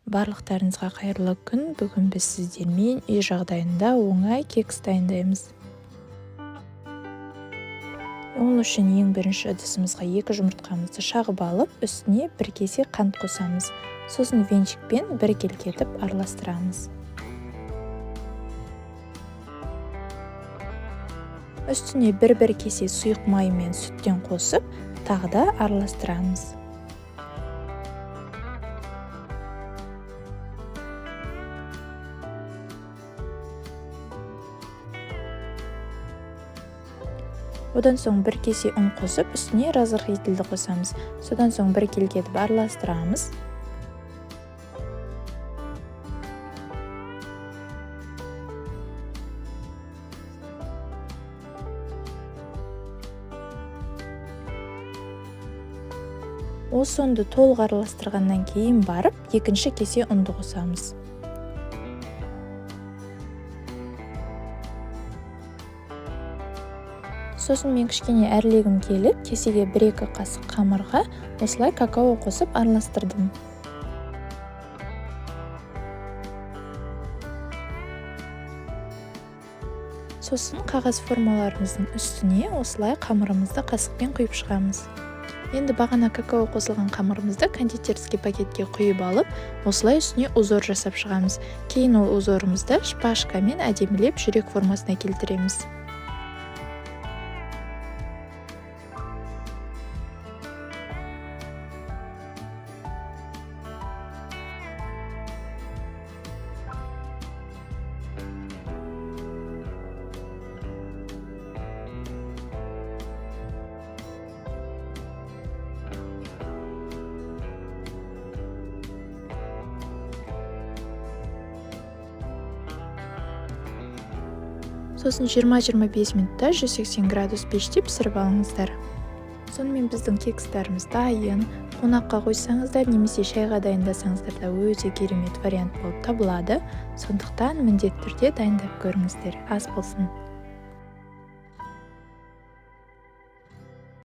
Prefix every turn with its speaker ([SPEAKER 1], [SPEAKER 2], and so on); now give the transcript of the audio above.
[SPEAKER 1] Барлықтарыңызға қайырлы күн. Бүгін біз сіздермен үй жағдайында оңай кекс дайындаймыз. Оның үшін ең бірінші ыдысымызға 2 жұмыртқамызды шағып алып, үстіне 1 кесе қант қосамыз. Сосын венчикпен біркелкетіп араластырамыз. Үстіне 1 кесе сұйық май мен сүттен қосып, тағы да араластырамыз. Одан соң 1 кесе ұн қосып, үстіне разрыхлителді қосамыз. Содан соң біркелкетіп араластырамыз. Осы ұнды толық араластырғаннан кейін барып, 2 кесе ұнды қосамыз. Сосын мен кішкене әрлегім келіп, кесеге 1-2 қасық қамырға осылай какао қосып араластырдым. Сосын қағаз формаларымыздың үстіне осылай қамырымызды қасықпен құйып шығамыз. Енді бағана какао қосылған қамырымызды кондитерский пакетке құйып алып, осылай үстіне узор жасап шығамыз. Кейін ол узорымызды шпажкамен әдемілеп жүрек формасына келтіреміз. Сосын 20-25 минутта 180 градус пеште пісіріп алыңыздар. Сонымен біздің кекстарымыз дайын. Қонаққа қойсаңыздар немесе шайға дайындасаңыздар да өте керемет вариант болып табылады. Сондықтан міндетті түрде дайындап көріңіздер. Ас болсын.